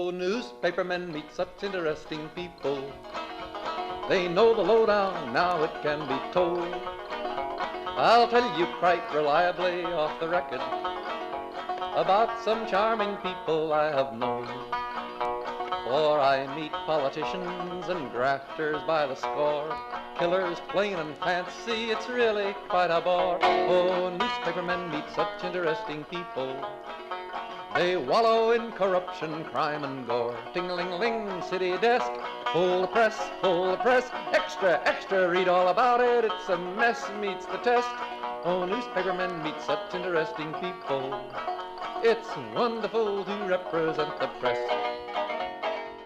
Oh, newspapermen meet such interesting people. They know the lowdown, now it can be told. I'll tell you quite reliably off the record about some charming people I have known. For I meet politicians and grafters by the score, killers plain and fancy, it's really quite a bore. Oh, newspapermen meet such interesting people. They wallow in corruption, crime and gore. Ting-a-ling-ling, city desk, full the press, extra, extra, read all about it, it's a mess, meets the test. Oh, newspapermen meet such interesting people. It's wonderful to represent the press.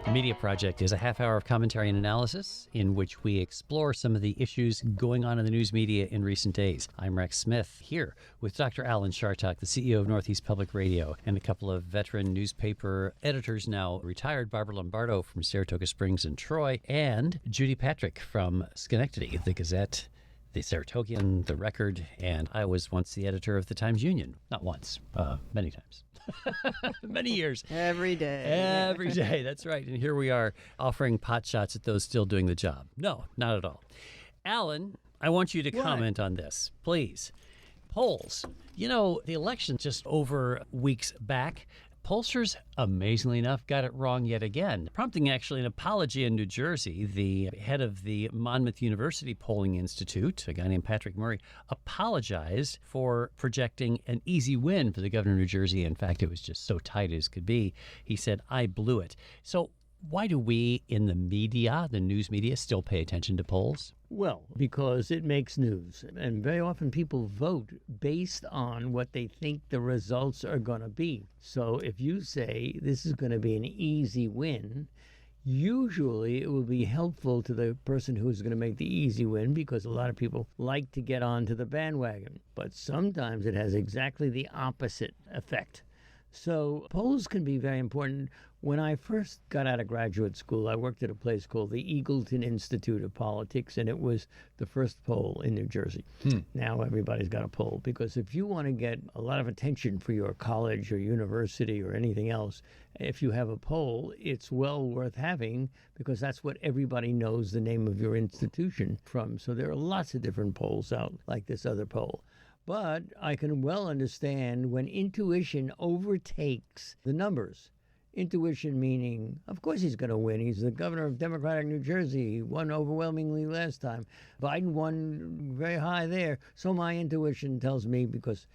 The Media Project is a half hour of commentary and analysis in which we explore some of the issues going on in the news media in recent days. I'm Rex Smith, here with Dr. Alan Chartock, the CEO of Northeast Public Radio, and a couple of veteran newspaper editors, now retired, Barbara Lombardo from Saratoga Springs and Troy, and Judy Patrick from Schenectady, the Gazette, the Saratogian, the Record, and I was once the editor of the Times-Union. Not once, many times. Many years. Every day. Every day, that's right. And here we are offering pot shots at those still doing the job. No, not at all. Alan, I want you to comment on this, please. Polls. You know, the election just over weeks back, pollsters, amazingly enough, got it wrong yet again, prompting actually an apology in New Jersey. The head of the Monmouth University Polling Institute, a guy named Patrick Murray, apologized for projecting an easy win for the governor of New Jersey. In fact, it was just so tight as could be. He said, I blew it. So why do we in the media, the news media, still pay attention to polls? Well, because it makes news. And very often people vote based on what they think the results are going to be. So if you say this is going to be an easy win, usually it will be helpful to the person who's going to make the easy win because a lot of people like to get onto the bandwagon. But sometimes it has exactly the opposite effect. So polls can be very important. When I first got out of graduate school, I worked at a place called the Eagleton Institute of Politics, and it was the first poll in New Jersey. Now everybody's got a poll, because if you want to get a lot of attention for your college or university or anything else, if you have a poll, it's well worth having, because that's what everybody knows the name of your institution from. So there are lots of different polls out, like this other poll. But I can well understand when intuition overtakes the numbers. Intuition meaning, of course he's going to win. He's the governor of Democratic New Jersey. He won overwhelmingly last time. Biden won very high there. So my intuition tells me, because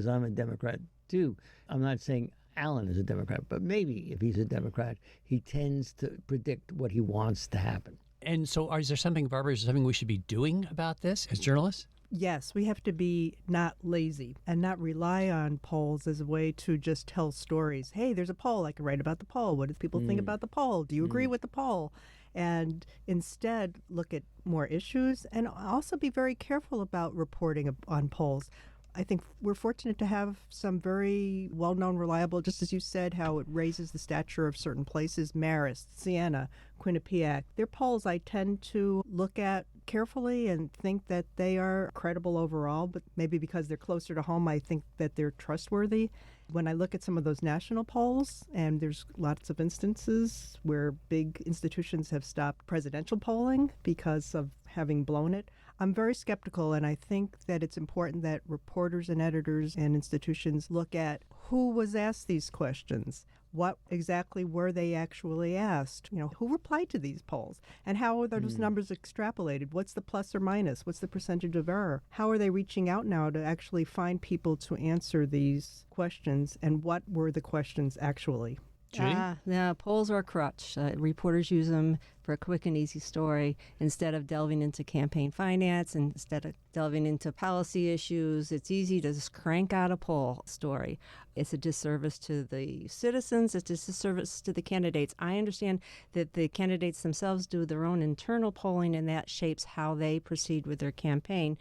I'm a Democrat too. I'm not saying Alan is a Democrat, but maybe if he's a Democrat, he tends to predict what he wants to happen. And so is there something, Barbara, is there something we should be doing about this as journalists? Yes, we have to be not lazy and not rely on polls as a way to just tell stories. Hey, there's a poll. I can write about the poll. What do people think about the poll? Do you agree with the poll? And instead look at more issues and also be very careful about reporting on polls. I think we're fortunate to have some very well-known, reliable, just as you said, how it raises the stature of certain places, Marist, Siena, Quinnipiac. They're polls I tend to look at carefully and think that they are credible overall, but maybe because they're closer to home, I think that they're trustworthy. When I look at some of those national polls, and there's lots of instances where big institutions have stopped presidential polling because of having blown it, I'm very skeptical, and I think that it's important that reporters and editors and institutions look at who was asked these questions. What exactly were they actually asked? You know, who replied to these polls? And how are those numbers extrapolated? What's the plus or minus? What's the percentage of error? How are they reaching out now to actually find people to answer these questions? And what were the questions actually? Judy? No, polls are a crutch. Reporters use them for a quick and easy story instead of delving into campaign finance, and instead of delving into policy issues. It's easy to just crank out a poll story. It's a disservice to the citizens. It's a disservice to the candidates. I understand that the candidates themselves do their own internal polling, and that shapes how they proceed with their campaign.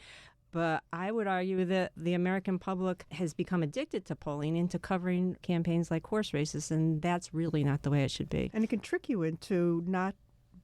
But I would argue that the American public has become addicted to polling, into covering campaigns like horse races, and that's really not the way it should be. And it can trick you into not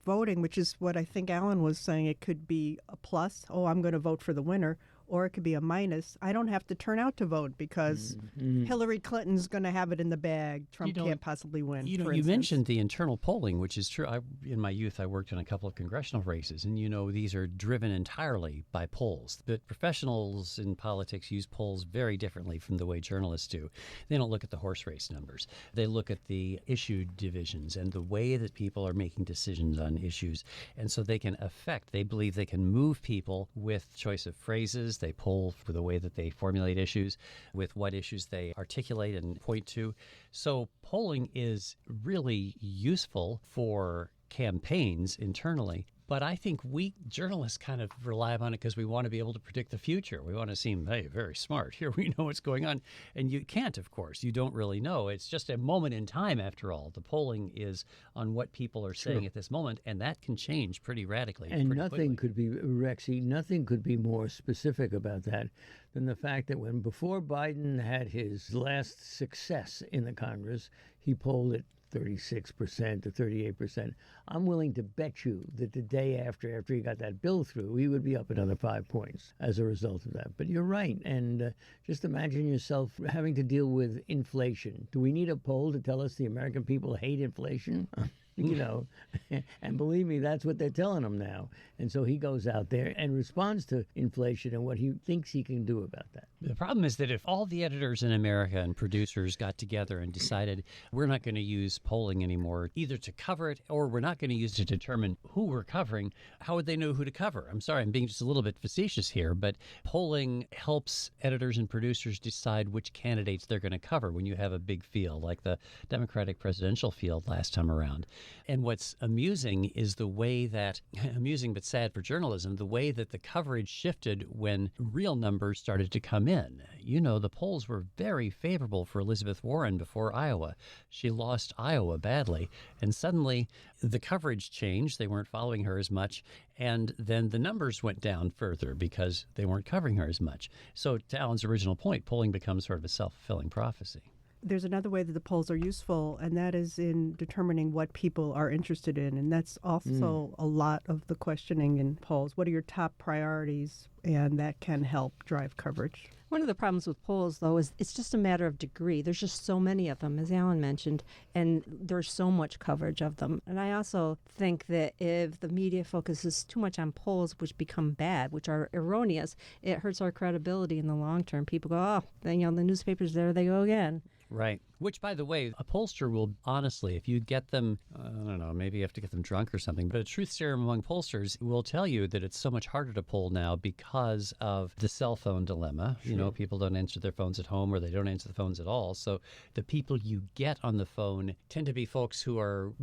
voting, which is what I think Alan was saying. It could be a plus, oh, I'm going to vote for the winner, or it could be a minus. I don't have to turn out to vote because Hillary Clinton's going to have it in the bag. Trump can't possibly win. You know, you mentioned the internal polling, which is true. In my youth, I worked in a couple of congressional races, and these are driven entirely by polls. But professionals in politics use polls very differently from the way journalists do. They don't look at the horse race numbers. They look at the issue divisions and the way that people are making decisions on issues. And so they believe they can move people with choice of phrases. They poll for the way that they formulate issues, with what issues they articulate and point to. So polling is really useful for campaigns internally. But I think we journalists kind of rely upon it because we want to be able to predict the future. We want to seem, hey, very smart. Here we know what's going on. And you can't, of course. You don't really know. It's just a moment in time, after all. The polling is on what people are saying at this moment, and that can change pretty radically. And pretty nothing quickly. could be, Rexy, nothing could be more specific about that than the fact that before Biden had his last success in the Congress, he polled at 36% to 38%. I'm willing to bet you that the day after he got that bill through, he would be up another 5 points as a result of that. But you're right. And just imagine yourself having to deal with inflation. Do we need a poll to tell us the American people hate inflation? And believe me, that's what they're telling him now. And so he goes out there and responds to inflation and what he thinks he can do about that. The problem is that if all the editors in America and producers got together and decided we're not going to use polling anymore, either to cover it or we're not going to use it to determine who we're covering, how would they know who to cover? I'm sorry, I'm being just a little bit facetious here, but polling helps editors and producers decide which candidates they're going to cover when you have a big field, like the Democratic presidential field last time around. And what's amusing is the way that, amusing but sad for journalism, the way that the coverage shifted when real numbers started to come in. The polls were very favorable for Elizabeth Warren before Iowa. She lost Iowa badly, and suddenly the coverage changed. They weren't following her as much, and then the numbers went down further because they weren't covering her as much. So to Alan's original point, polling becomes sort of a self-fulfilling prophecy. There's another way that the polls are useful, and that is in determining what people are interested in. And that's also a lot of the questioning in polls. What are your top priorities? And that can help drive coverage. One of the problems with polls, though, is it's just a matter of degree. There's just so many of them, as Alan mentioned, and there's so much coverage of them. And I also think that if the media focuses too much on polls, which become bad, which are erroneous, it hurts our credibility in the long term. People go, oh, then, the newspapers, there they go again. Right. Which, by the way, a pollster will honestly, if you get them, I don't know, maybe you have to get them drunk or something, but a truth serum among pollsters will tell you that it's so much harder to poll now because of the cell phone dilemma. Sure. People don't answer their phones at home, or they don't answer the phones at all. So the people you get on the phone tend to be folks who are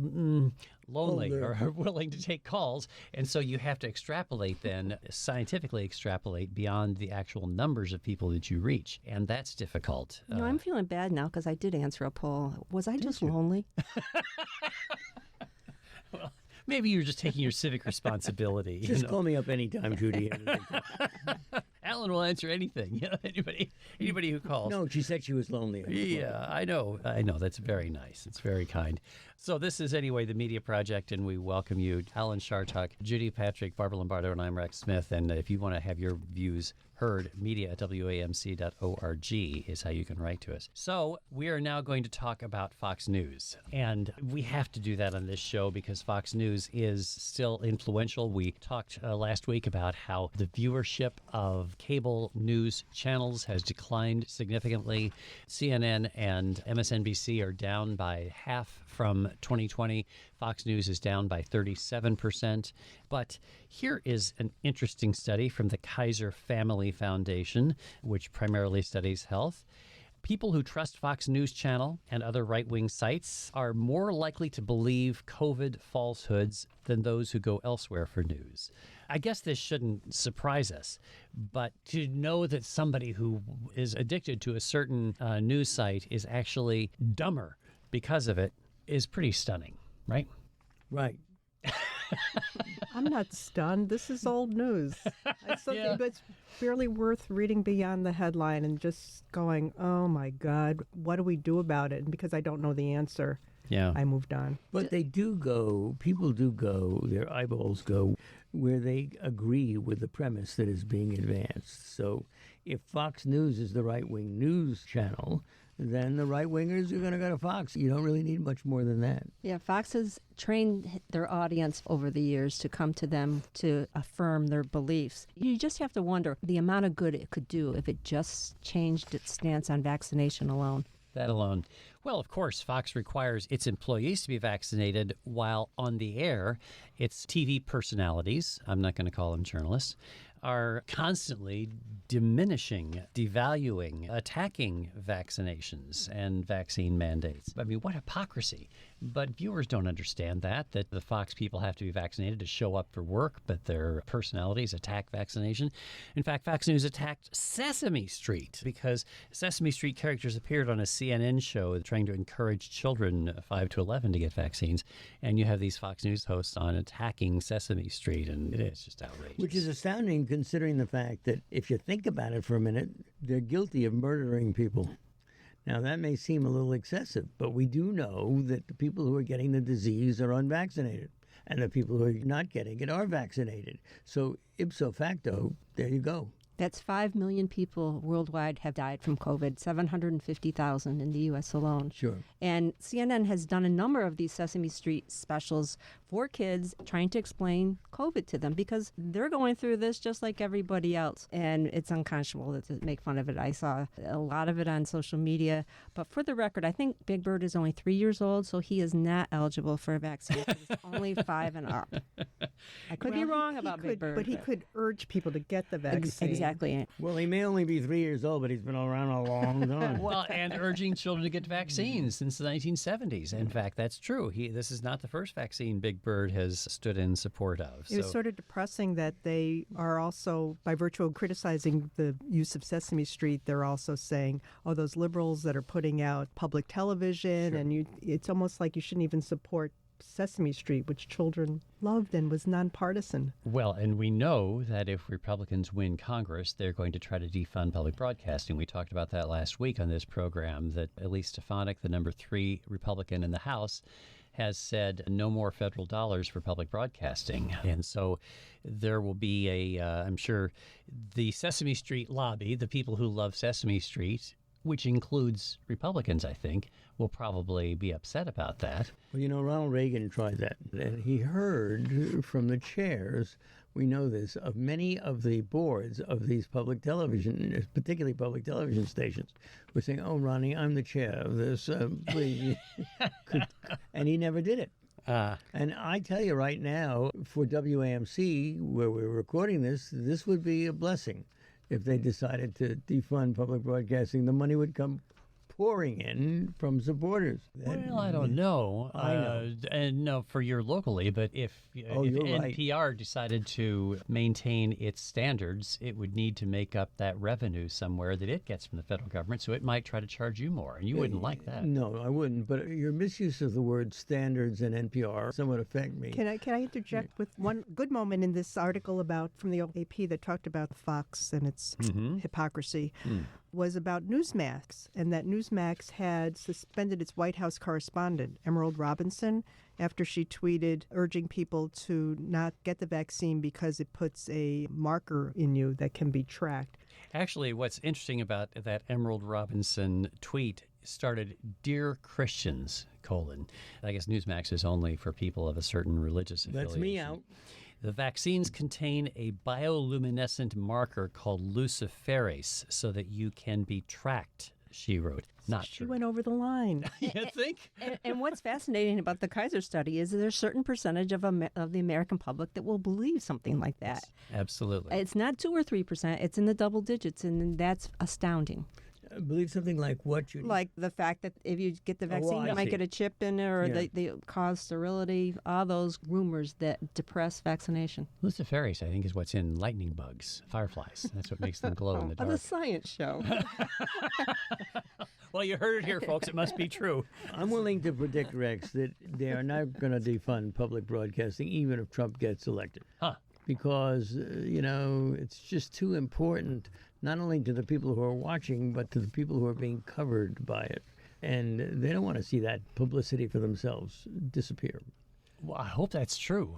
lonely or are willing to take calls. And so you have to extrapolate then, scientifically extrapolate beyond the actual numbers of people that you reach. And that's difficult. I'm feeling bad now because I did answer a poll. Was I just lonely? Well, maybe you're just taking your civic responsibility. Just call me up anytime, Judy. Alan will answer anything. Anybody who calls. No, she said she was lonely. Yeah, I know. That's very nice. It's very kind. So this is, anyway, the Media Project, and we welcome you, Alan Chartock, Judy Patrick, Barbara Lombardo, and I'm Rex Smith. And if you want to have your views heard, media@wamc.org is how you can write to us. So we are now going to talk about Fox News. And we have to do that on this show because Fox News is still influential. We talked last week about how the viewership of cable news channels has declined significantly. CNN and MSNBC are down by half from 2020. Fox News is down by 37%. But here is an interesting study from the Kaiser Family Foundation, which primarily studies health. People who trust Fox News Channel and other right-wing sites are more likely to believe COVID falsehoods than those who go elsewhere for news. I guess this shouldn't surprise us, but to know that somebody who is addicted to a certain news site is actually dumber because of it is pretty stunning, right? Right. I'm not stunned. This is old news. It's something that's barely worth reading beyond the headline and just going, oh my God, what do we do about it? And because I don't know the answer. Yeah. I moved on. But people do go, their eyeballs go where they agree with the premise that is being advanced. So if Fox News is the right-wing news channel, then the right-wingers are going to go to Fox. You don't really need much more than that. Yeah, Fox has trained their audience over the years to come to them to affirm their beliefs. You just have to wonder the amount of good it could do if it just changed its stance on vaccination alone. That alone. Well, of course, Fox requires its employees to be vaccinated while on the air. Its TV personalities, I'm not going to call them journalists, are constantly diminishing, devaluing, attacking vaccinations and vaccine mandates. I mean, what hypocrisy. But viewers don't understand that the Fox people have to be vaccinated to show up for work, but their personalities attack vaccination. In fact, Fox News attacked Sesame Street because Sesame Street characters appeared on a CNN show trying to encourage children 5 to 11 to get vaccines. And you have these Fox News hosts on attacking Sesame Street, and it's just outrageous. Which is astounding considering the fact that if you think about it for a minute, they're guilty of murdering people. Now, that may seem a little excessive, but we do know that the people who are getting the disease are unvaccinated, and the people who are not getting it are vaccinated. So, ipso facto, there you go. That's 5 million people worldwide have died from COVID, 750,000 in the U.S. alone. Sure. And CNN has done a number of these Sesame Street specials for kids, trying to explain COVID to them because they're going through this just like everybody else. And it's unconscionable to make fun of it. I saw a lot of it on social media. But for the record, I think Big Bird is only 3 years old, so he is not eligible for a vaccine. He's only 5 and up. I could be wrong about Big Bird. But he could urge people to get the vaccine. Exactly. Well, he may only be 3 years old, but he's been around a long time. Well, and urging children to get vaccines since the 1970s. In fact, that's true. This is not the first vaccine Big Bird has stood in support of. It was sort of depressing that they are also, by virtue of criticizing the use of Sesame Street, they're also saying, oh, those liberals that are putting out public television, and it's almost like you shouldn't even support Sesame Street, which children loved and was nonpartisan. Well, and we know that if Republicans win Congress, they're going to try to defund public broadcasting. We talked about that last week on this program, that Elise Stefanik, the number 3 Republican in the House, has said no more federal dollars for public broadcasting. And so there will be I'm sure, the Sesame Street lobby, the people who love Sesame Street, which includes Republicans, I think, will probably be upset about that. Well, you know, Ronald Reagan tried that, and he heard from the chairs, we know this, of many of the boards of these public television, particularly public television stations, were saying, oh, Ronnie, I'm the chair of this, please. And he never did it. And I tell you right now, for WAMC, where we're recording this would be a blessing. If they decided to defund public broadcasting, the money would come pouring in from supporters. Well, I don't know. I know. And no, for your locally, but if NPR decided to maintain its standards, it would need to make up that revenue somewhere that it gets from the federal government, so it might try to charge you more, and you wouldn't like that. No, I wouldn't. But your misuse of the word standards and NPR somewhat affect me. Can I interject with one good moment in this article from the AP that talked about Fox and its hypocrisy? Was about Newsmax, and that Newsmax had suspended its White House correspondent, Emerald Robinson, after she tweeted urging people to not get the vaccine because it puts a marker in you that can be tracked. Actually, what's interesting about that Emerald Robinson tweet started, Dear Christians, : I guess Newsmax is only for people of a certain religious affiliation. That's me out. The vaccines contain a bioluminescent marker called luciferase so that you can be tracked, she wrote. Not She true. went over the line. You think? And what's fascinating about the Kaiser study is that there's a certain percentage of the American public that will believe something like that. Absolutely. It's not 2 or 3%. It's in the double digits, and that's astounding. Believe something like what, Judy? Like the fact that if you get the vaccine, I you might see. get a chip in it, or Yeah. they cause sterility, all those rumors that depress vaccination. Luciferase, I think, is what's in lightning bugs, fireflies. That's what makes them glow in the On dark. the science show. Well, you heard it here, folks. It must be true. I'm willing to predict, Rex, that they are not going to defund public broadcasting even if Trump gets elected. Huh. Because, it's just too important, not only to the people who are watching, but to the people who are being covered by it. And they don't want to see that publicity for themselves disappear. Well, I hope that's true.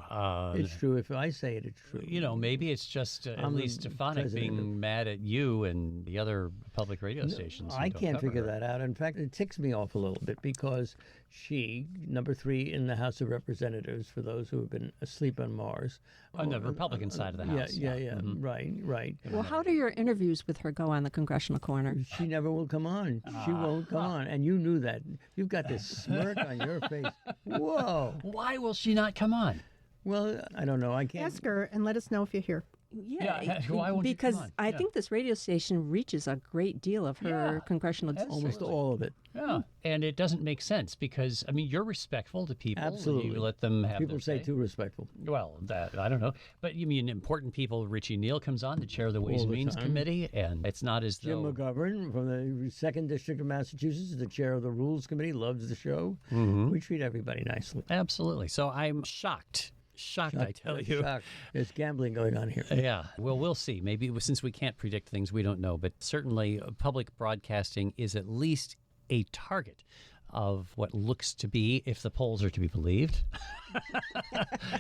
It's true. If I say it, it's true. You know, maybe it's just at least Stefanik being mad at you and the other public radio stations. I can't figure that out. In fact, it ticks me off a little bit because she, number 3 in the House of Representatives, for those who have been asleep on Mars. On the Republican side of the House. Yeah. Right. Well, how do your interviews with her go on the Congressional Corner? She never will come on. She won't come on. And you knew that. You've got this smirk on your face. Whoa. Why will she not come on? Well, I don't know. I can't. Ask her and let us know if you're here. Yeah, why won't you because come on? I think this radio station reaches a great deal of her congressional Almost all of it. Yeah, and it doesn't make sense because, I mean, you're respectful to people. Absolutely. You let them have People their say too respectful. Well, that I don't know. But you mean important people. Richie Neal comes on, the chair of the Ways and Means Committee, and it's not as Jim though... McGovern from the 2nd District of Massachusetts, the chair of the Rules Committee, loves the show. We treat everybody nicely. Absolutely. So I'm shocked, I tell you. Shocked. There's gambling going on here. Yeah. Well, we'll see. Maybe since we can't predict things, we don't know. But certainly public broadcasting is at least a target of what looks to be, if the polls are to be believed,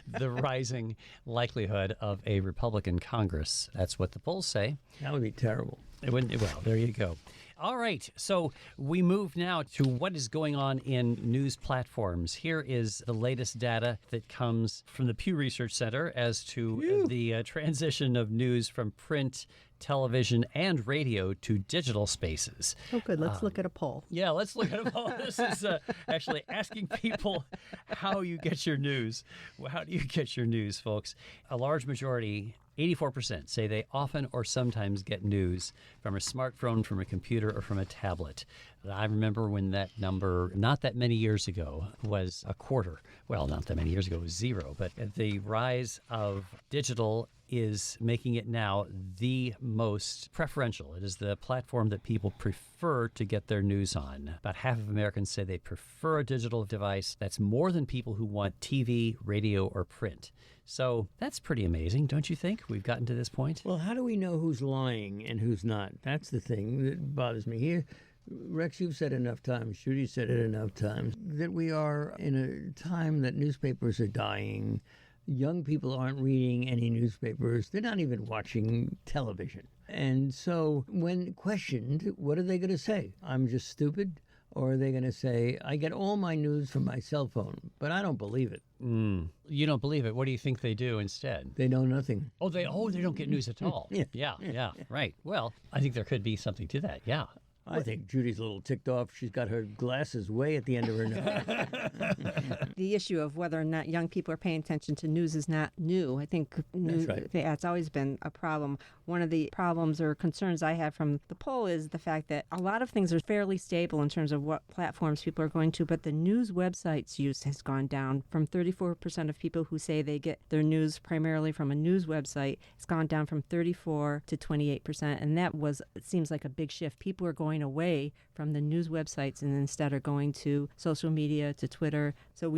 the rising likelihood of a Republican Congress. That's what the polls say. That would be terrible. Well, there you go. All right, so we move now to what is going on in news platforms. Here is the latest data that comes from the Pew Research Center as to the transition of news from print, television, and radio to digital spaces. Oh, good. Let's look at a poll. Yeah, let's look at a poll. This is actually asking people how you get your news. Well, how do you get your news, folks? A large majority, 84%, say they often or sometimes get news from a smartphone, from a computer, or from a tablet. I remember when that number, not that many years ago, was a quarter. Well, not that many years ago, it was 0. But the rise of digital is making it now the most preferential. It is the platform that people prefer to get their news on. About half of Americans say they prefer a digital device. That's more than people who want TV, radio, or print. So that's pretty amazing, don't you think? We've gotten to this point. Well, how do we know who's lying and who's not? That's the thing that bothers me here. Rex, you've said enough times, Judy said it enough times, that we are in a time that newspapers are dying. Young people aren't reading any newspapers. They're not even watching television. And so when questioned, what are they going to say? I'm just stupid? Or are they going to say, I get all my news from my cell phone, but I don't believe it. You don't believe it. What do you think they do instead? They know nothing. They don't get news at all. Yeah, right. Well, I think there could be something to that. Yeah. I think Judy's a little ticked off. She's got her glasses way at the end of her nose. The issue of whether or not young people are paying attention to news is not new. I think news, right. It's always been a problem. One of the problems or concerns I have from the poll is the fact that a lot of things are fairly stable in terms of what platforms people are going to, but the news websites use has gone down from 34% of people who say they get their news primarily from a news website. It's gone down from 34 to 28%, and that it seems like a big shift. People are going away from the news websites and instead are going to social media, to Twitter. So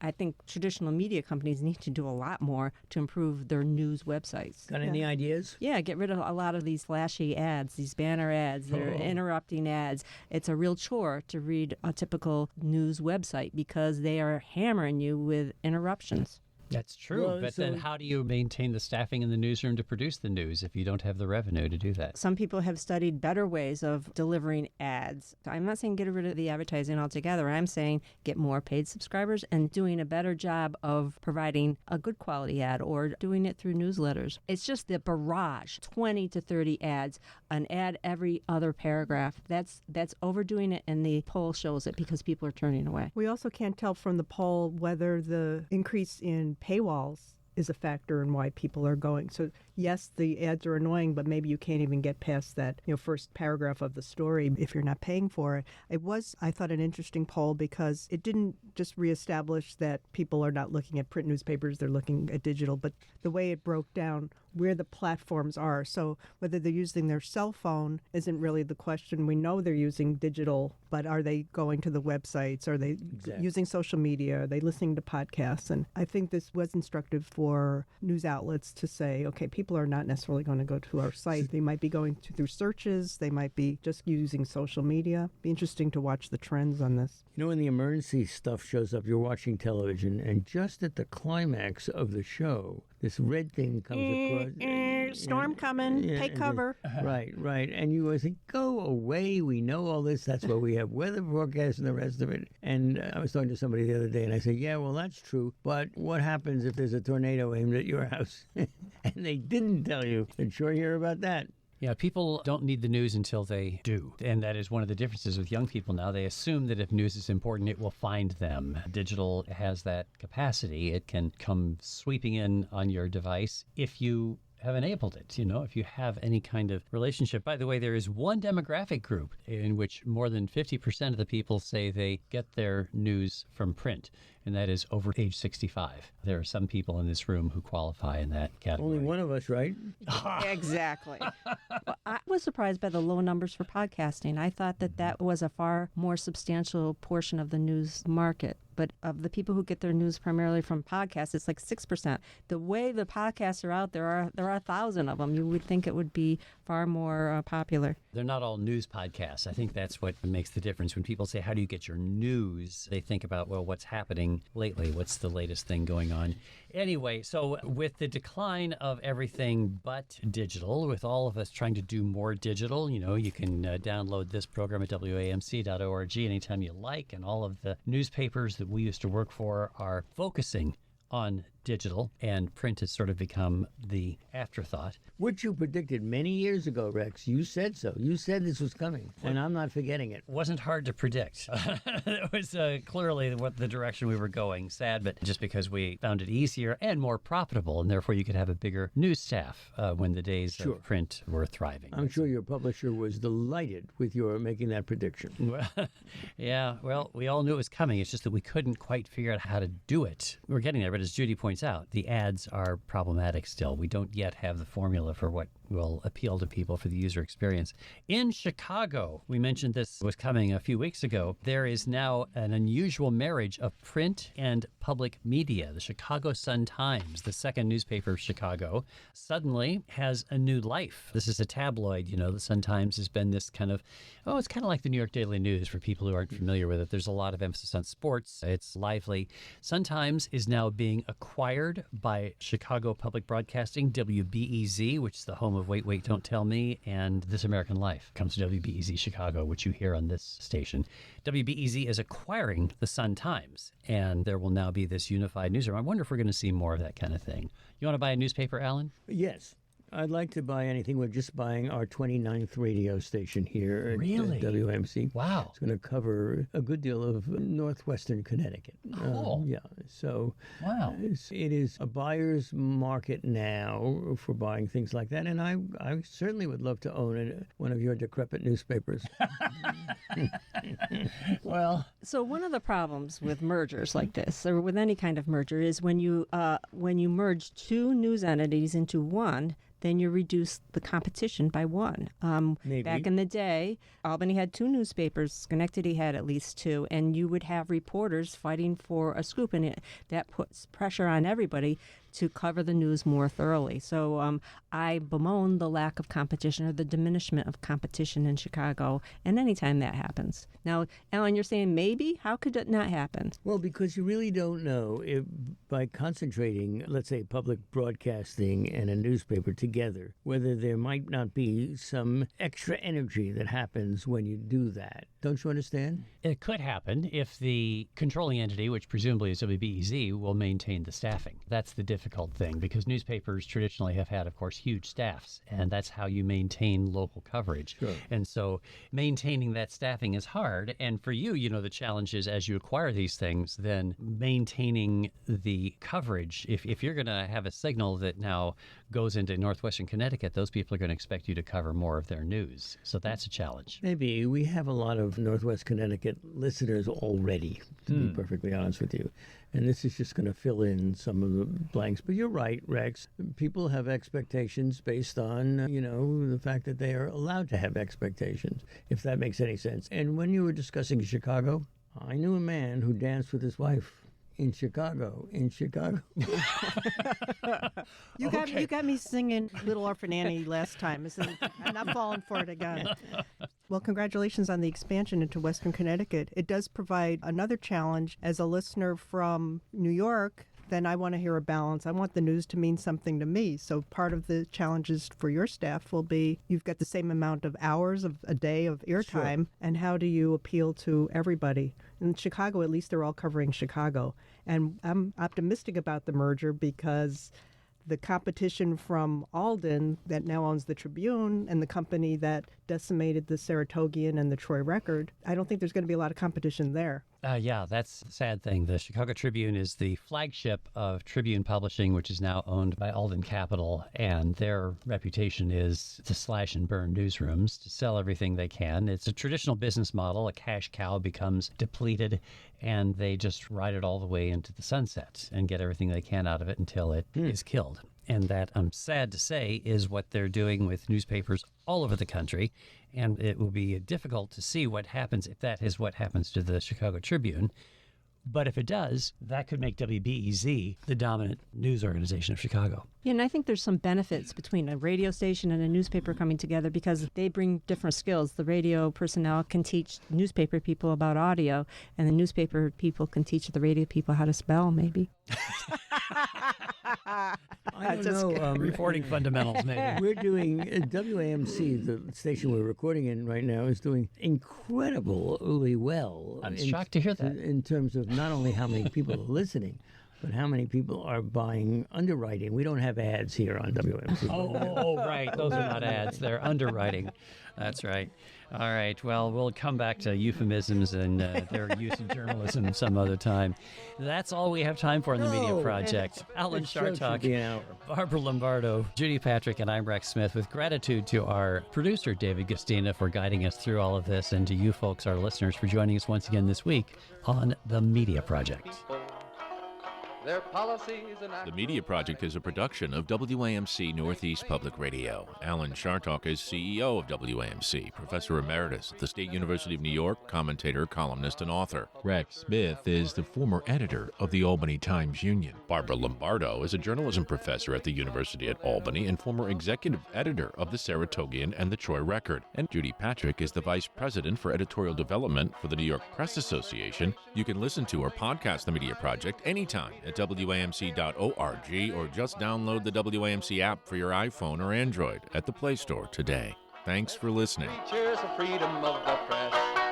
I think traditional media companies need to do a lot more to improve their news websites. Got any ideas? Yeah, get rid of a lot of these flashy ads, these banner ads, they're interrupting ads. It's a real chore to read a typical news website because they are hammering you with interruptions. That's true, Well, but so- then how do you maintain the staffing in the newsroom to produce the news if you don't have the revenue to do that? Some people have studied better ways of delivering ads. I'm not saying get rid of the advertising altogether. I'm saying get more paid subscribers and doing a better job of providing a good quality ad or doing it through newsletters. It's just the barrage, 20 to 30 ads, an ad every other paragraph. That's overdoing it, and the poll shows it because people are turning away. We also can't tell from the poll whether the increase in paywalls is a factor in why people are going. So yes, the ads are annoying, but maybe you can't even get past that, first paragraph of the story if you're not paying for it. It was, I thought, an interesting poll because it didn't just reestablish that people are not looking at print newspapers, they're looking at digital, but the way it broke down where the platforms are. So whether they're using their cell phone isn't really the question. We know they're using digital, but are they going to the websites? Are they using social media? Are they listening to podcasts? And I think this was instructive for news outlets to say, okay, people are not necessarily going to go to our site. They might be going through searches. They might be just using social media. Be interesting to watch the trends on this. You know, when the emergency stuff shows up, you're watching television, and just at the climax of the show, this red thing comes across. Storm coming. Take cover. Right. And you always think, go away. We know all this. That's why we have weather forecasts and the rest of it. And I was talking to somebody the other day, and I said, yeah, well, that's true. But what happens if there's a tornado aimed at your house? And they didn't tell you. And sure hear about that. Yeah, people don't need the news until they do. And that is one of the differences with young people now. They assume that if news is important, it will find them. Digital has that capacity. It can come sweeping in on your device if you have enabled it, if you have any kind of relationship. By the way, there is one demographic group in which more than 50% of the people say they get their news from print, and that is over age 65. There are some people in this room who qualify in that category. Only one of us, right? Exactly. Well, I was surprised by the low numbers for podcasting. I thought that was a far more substantial portion of the news market. But of the people who get their news primarily from podcasts, it's like 6%. The way the podcasts are out, there are 1,000 of them. You would think it would be far more popular. They're not all news podcasts. I think that's what makes the difference. When people say, how do you get your news? They think about, well, what's happening lately? What's the latest thing going on? Anyway, so with the decline of everything but digital, with all of us trying to do more digital, you can download this program at WAMC.org anytime you like, and all of the newspapers that we used to work for are focusing on digital, and print has sort of become the afterthought. Which you predicted many years ago, Rex. You said so. You said this was coming, and I'm not forgetting it. Wasn't hard to predict. It was clearly what the direction we were going. Sad, but just because we found it easier and more profitable, and therefore you could have a bigger news staff when the days of print were thriving. I'm sure your publisher was delighted with your making that prediction. Yeah, well, we all knew it was coming. It's just that we couldn't quite figure out how to do it. We're getting there, but as Judy points out, the ads are problematic still. We don't yet have the formula for what will appeal to people for the user experience. In Chicago, we mentioned this was coming a few weeks ago, there is now an unusual marriage of print and public media. The Chicago Sun-Times, the second newspaper of Chicago, suddenly has a new life. This is a tabloid. The Sun-Times has been this kind of, it's kind of like the New York Daily News for people who aren't familiar with it. There's a lot of emphasis on sports. It's lively. Sun-Times is now being acquired by Chicago Public Broadcasting, WBEZ, which is the home of Wait, Don't Tell Me, and This American Life comes to WBEZ Chicago, which you hear on this station. WBEZ is acquiring the Sun-Times, and there will now be this unified newsroom. I wonder if we're going to see more of that kind of thing. You want to buy a newspaper, Alan? Yes. I'd like to buy anything. We're just buying our 29th radio station here at WMC. Wow. It's going to cover a good deal of northwestern Connecticut. Cool. Yeah. So wow. It is a buyer's market now for buying things like that. And I certainly would love to own one of your decrepit newspapers. Well. So one of the problems with mergers like this, or with any kind of merger, is when you merge two news entities into one, then you reduce the competition by one. Back in the day, Albany had two newspapers, Schenectady had at least two, and you would have reporters fighting for a scoop, and that puts pressure on everybody to cover the news more thoroughly. So I bemoan the lack of competition or the diminishment of competition in Chicago, and anytime that happens. Now, Alan, you're saying maybe? How could it not happen? Well, because you really don't know if by concentrating, let's say, public broadcasting and a newspaper together, whether there might not be some extra energy that happens when you do that. Don't you understand? It could happen if the controlling entity, which presumably is WBEZ, will maintain the staffing. That's the difficult thing, because newspapers traditionally have had, of course, huge staffs, and that's how you maintain local coverage. Sure. And so maintaining that staffing is hard. And for you, the challenge is as you acquire these things, then maintaining the coverage. If you're going to have a signal that now goes into northwestern Connecticut, those people are going to expect you to cover more of their news. So that's a challenge. Maybe. We have a lot of Northwest Connecticut listeners already, to be perfectly honest with you. And this is just going to fill in some of the blanks things. But you're right, Rex. People have expectations based on, the fact that they are allowed to have expectations, if that makes any sense. And when you were discussing Chicago, I knew a man who danced with his wife in Chicago. You got me singing Little Orphan Annie last time. I'm not falling for it again. Well, congratulations on the expansion into Western Connecticut. It does provide another challenge. As a listener from New York, then I want to hear a balance. I want the news to mean something to me. So part of the challenges for your staff will be you've got the same amount of hours of a day of airtime, sure. And how do you appeal to everybody? In Chicago, at least they're all covering Chicago. And I'm optimistic about the merger because the competition from Alden that now owns the Tribune and the company that decimated the Saratogian and the Troy Record, I don't think there's going to be a lot of competition there. Yeah, that's the sad thing. The Chicago Tribune is the flagship of Tribune Publishing, which is now owned by Alden Capital, and their reputation is to slash and burn newsrooms, to sell everything they can. It's a traditional business model. A cash cow becomes depleted, and they just ride it all the way into the sunset and get everything they can out of it until it is killed. And that, I'm sad to say, is what they're doing with newspapers all over the country. And it will be difficult to see what happens if that is what happens to the Chicago Tribune. But if it does, that could make WBEZ the dominant news organization of Chicago. Yeah, and I think there's some benefits between a radio station and a newspaper coming together because they bring different skills. The radio personnel can teach newspaper people about audio, and the newspaper people can teach the radio people how to spell, maybe. I don't know. Reporting fundamentals, maybe. We're doing, WAMC, the station we're recording in right now, is doing incredibly well. I'm shocked to hear that. In terms of not only how many people are listening, but how many people are buying underwriting. We don't have ads here on WMC. Oh, right. Those are not ads. They're underwriting. That's right. All right. Well, we'll come back to euphemisms and their use in journalism some other time. That's all we have time for in the Media Project. Alan Chartock, Barbara Lombardo, Judy Patrick, and I'm Rex Smith, with gratitude to our producer, David Gustina, for guiding us through all of this, and to you folks, our listeners, for joining us once again this week on The Media Project. Their policies and The Media Project is a production of WAMC Northeast Public Radio. Alan Chartock is CEO of WAMC, Professor Emeritus at the State University of New York, commentator, columnist, and author. Rex Smith is the former editor of the Albany Times-Union. Barbara Lombardo is a journalism professor at the University at Albany and former executive editor of the Saratogian and the Troy Record. And Judy Patrick is the vice president for editorial development for the New York Press Association. You can listen to or podcast The Media Project anytime at WAMC.org, or just download the WAMC app for your iPhone or Android at the Play Store today. Thanks for listening. Cheers for freedom of the press.